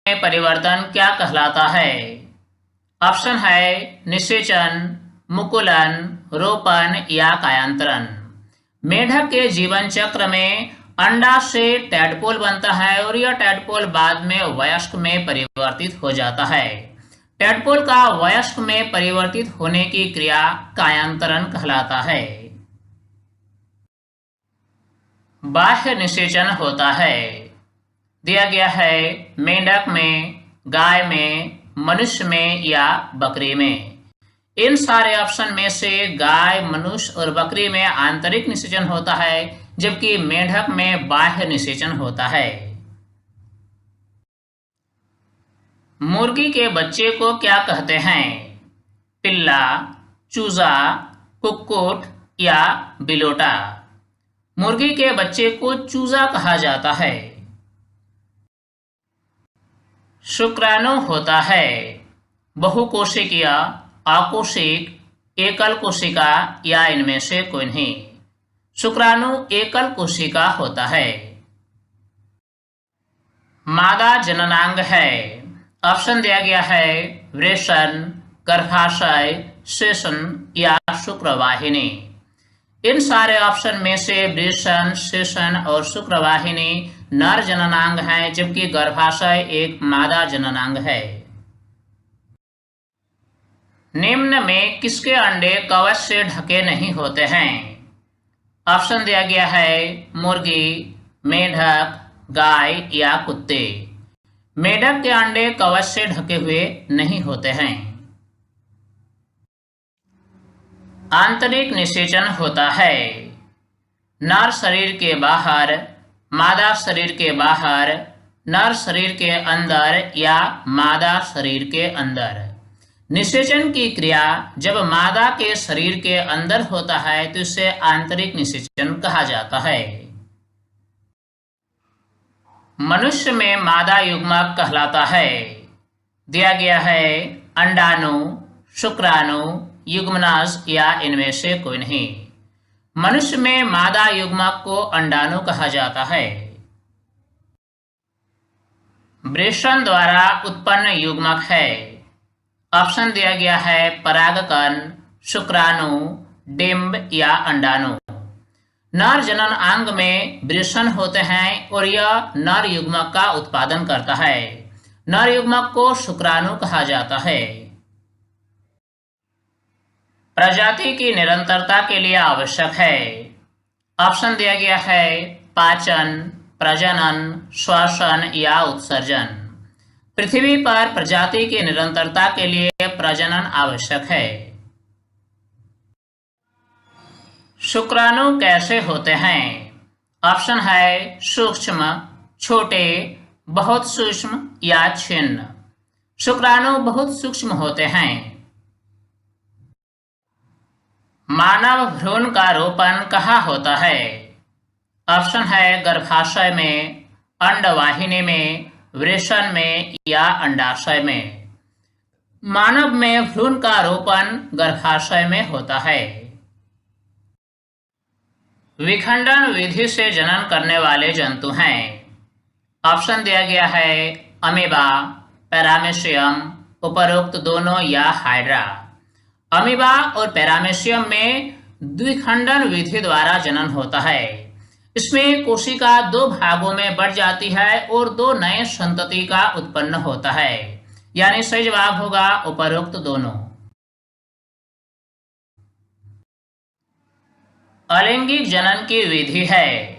में परिवर्तन क्या कहलाता है? ऑप्शन है निषेचन, मुकुलन, रोपण या कायांतरण। मेढक के जीवन चक्र में अंडा से टैडपोल बनता है और यह टैडपोल बाद में वयस्क में परिवर्तित हो जाता है। टैडपोल का वयस्क में परिवर्तित होने की क्रिया कायांतरण कहलाता है। बाह्य निषेचन होता है। दिया गया है मेंढक में, गाय में, मनुष्य में या बकरी में। इन सारे ऑप्शन में से गाय, मनुष्य और बकरी में आंतरिक निषेचन होता है, जबकि मेंढक में बाह्य निषेचन होता है। मुर्गी के बच्चे को क्या कहते हैं? पिल्ला, चूजा, कुक्कुट या बिलोटा। मुर्गी के बच्चे को चूजा कहा जाता है। शुक्राणु होता है। बहुकोशिकीय, अकोशिक, एकल कोशिका या इनमें से कोई नहीं। शुक्राणु एकल कोशिका होता है। मादा जननांग है। ऑप्शन दिया गया है वृषण, गर्भाशय, सेशन या शुक्रवाहिनी। इन सारे ऑप्शन में से वृषण, सेशन और शुक्रवाहिनी नर जननांग हैं, जबकि गर्भाशय एक मादा जननांग है। निम्न में किसके अंडे कवच से ढके नहीं होते हैं? ऑप्शन दिया गया है मुर्गी, मेढक, गाय या कुत्ते। मेढक के अंडे कवच से ढके हुए नहीं होते हैं। आंतरिक निषेचन होता है। नर शरीर के बाहर, मादा शरीर के बाहर, नर शरीर के अंदर या मादा शरीर के अंदर। निषेचन की क्रिया जब मादा के शरीर के अंदर होता है तो इसे आंतरिक निषेचन कहा जाता है। मनुष्य में मादा युग्मक कहलाता है। दिया गया है अंडाणु, शुक्राणु, युग्मनज या इनमें से कोई नहीं। मनुष्य में मादा युग्मक को अंडाणु कहा जाता है। वृषण द्वारा उत्पन्न युग्मक है। ऑप्शन दिया गया है परागकण, शुक्राणु, डिंब या अंडाणु। नर जनन अंग में वृषण होते हैं और यह नर युग्मक का उत्पादन करता है। नर युग्मक को शुक्राणु कहा जाता है। प्रजाति की निरंतरता के लिए आवश्यक है। ऑप्शन दिया गया है पाचन, प्रजनन, श्वसन या उत्सर्जन। पृथ्वी पर प्रजाति की निरंतरता के लिए प्रजनन आवश्यक है। शुक्राणु कैसे होते हैं? ऑप्शन है सूक्ष्म, छोटे, बहुत सूक्ष्म या छिन्न। शुक्राणु बहुत सूक्ष्म होते हैं। मानव भ्रूण का रोपण कहाँ होता है? ऑप्शन है गर्भाशय में, अंडवाहिनी में, वृषण में या अंडाशय में। मानव में भ्रूण का रोपण गर्भाशय में होता है। विखंडन विधि से जनन करने वाले जंतु हैं। ऑप्शन दिया गया है अमीबा, पैरामीशियम, उपरोक्त दोनों या हाइड्रा। अमीबा और पैरामीशियम में द्विखंडन विधि द्वारा जनन होता है। इसमें कोशिका दो भागों में बढ़ जाती है और दो नए संतति का उत्पन्न होता है, यानी सही जवाब होगा उपरोक्त दोनों। अलैंगिक जनन की विधि है।